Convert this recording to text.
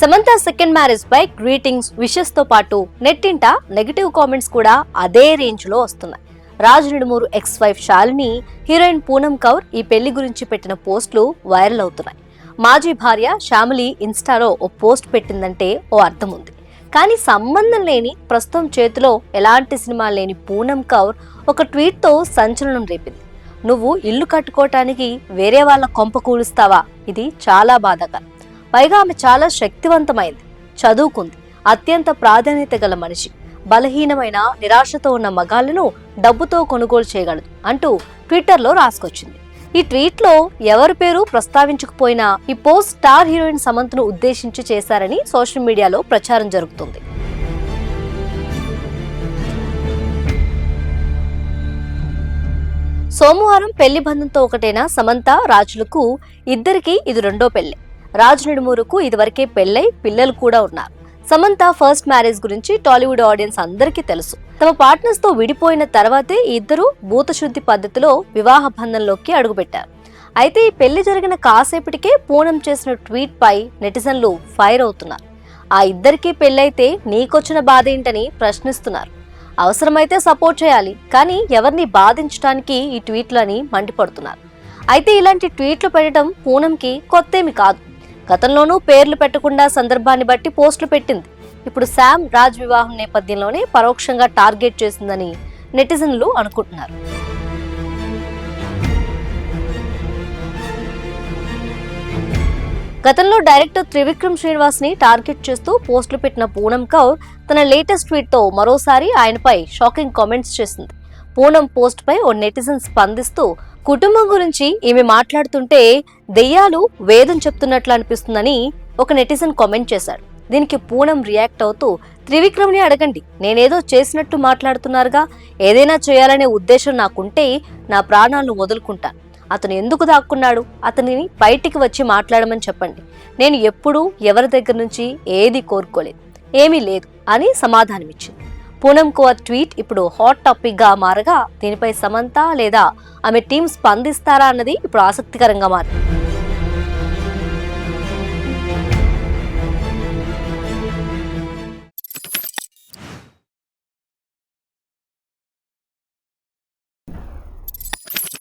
Samantha second marriage పై greetings wishes తో పాటు నెట్టింట నెగటివ్ కామెంట్స్ కూడా అదే రేంజ్ లో వస్తున్నాయి. Raj Nidumoru ex wife Shalini, heroine Poonam Kaur ఈ పెళ్లి గురించి పెట్టిన పోస్టులు వైరల్ అవుతున్నాయి. మాజీ భార్య శ్యామిలి ఇన్స్టాలో ఓ పోస్ట్ పెట్టిందంటే ఓ అర్థం ఉంది. కానీ సంబంధం లేని, ప్రస్తుతం చేతిలో ఎలాంటి సినిమా లేని పూనం కౌర్ ఒక ట్వీట్ తో సంచలనం రేపింది. నువ్వు ఇల్లు కట్టుకోవటానికి వేరే వాళ్ళ కొంప కూలుస్తావా? ఇది చాలా బాధాకరం. పైగా ఆమె చాలా శక్తివంతమైంది, చదువుకుంది, అత్యంత ప్రాధాన్యత గల మనిషి, బలహీనమైన, నిరాశతో ఉన్న మగాళ్లను డబ్బుతో కొనుగోలు చేయగలదు అంటూ ట్విట్టర్లో రాసుకొచ్చింది. ఈ ట్వీట్లో ఎవరి పేరు ప్రస్తావించకపోయినా ఈ పోస్ట్ స్టార్ హీరోయిన్ సమంతను ఉద్దేశించి చేశారని సోషల్ మీడియాలో ప్రచారం జరుగుతుంది. సోమవారం పెళ్లి బంధంతో ఒకటైన సమంత, రాజులకు ఇద్దరికి ఇది రెండో పెళ్లి. రాజ్ నిడుమూరుకు ఇదివరకే పెళ్లై పిల్లలు కూడా ఉన్నారు. సమంత ఫస్ట్ మ్యారేజ్ గురించి టాలీవుడ్ ఆడియన్స్ అందరికీ తెలుసు. తమ పార్ట్నర్స్ తో విడిపోయిన తర్వాతే ఈ ఇద్దరు భూతశుద్ధి పద్ధతిలో వివాహ బంధంలోకి అడుగుపెట్టారు. అయితే ఈ పెళ్లి జరిగిన కాసేపటికే పూనం చేసిన ట్వీట్ పై నెటిజన్లు ఫైర్ అవుతున్నారు. ఆ ఇద్దరికి పెళ్లైతే నీకొచ్చిన బాధ ఏంటని ప్రశ్నిస్తున్నారు. అవసరమైతే సపోర్ట్ చేయాలి, కానీ ఎవరిని బాధించడానికి ఈ ట్వీట్లని మండిపడుతున్నారు. అయితే ఇలాంటి ట్వీట్లు పెట్టడం పూనంకి కొత్తేమి కాదు. గతంలోనూ పేర్లు పెట్టకుండా సందర్భాన్ని బట్టి పోస్టులు పెట్టింది. ఇప్పుడు శామ్, రాజ్ వివాహం నేపథ్యంలోనే పరోక్షంగా టార్గెట్ చేసిందని నెటిజన్లు అనుకుంటున్నారు. గతంలో డైరెక్టర్ త్రివిక్రమ్ శ్రీనివాస్ ని టార్గెట్ చేస్తూ పోస్టులు పెట్టిన పూనం కౌర్ తన లేటెస్ట్ ట్వీట్ తో మరోసారి ఆయనపై షాకింగ్ కామెంట్స్ చేసింది. పూనం పోస్ట్ పై ఓ నెటిజన్ స్పందిస్తూ, కుటుంబం గురించి ఈమె మాట్లాడుతుంటే దెయ్యాలు వేదం చెప్తున్నట్లు అనిపిస్తుందని ఒక నెటిజన్ కామెంట్ చేశాడు. దీనికి పూనం రియాక్ట్ అవుతూ, త్రివిక్రమ్ని అడగండి, నేనేదో చేసినట్టు మాట్లాడుతున్నారుగా, ఏదైనా చేయాలనే ఉద్దేశం నాకుంటే నా ప్రాణాలను వదులుకుంటాను. అతను ఎందుకు దాక్కున్నాడు? అతనిని బయటికి వచ్చి మాట్లాడమని చెప్పండి. నేను ఎప్పుడూ ఎవరి దగ్గర నుంచి ఏది కోరుకోలేదు, ఏమీ లేదు అని సమాధానమిచ్చింది. పూనం కౌర్ ట్వీట్ ఇప్పుడు హాట్ టాపిక్ గా మారగా దీనిపై సమంత లేదా ఆమె టీం స్పందిస్తారా అన్నది ఇప్పుడు ఆసక్తికరంగా మారింది.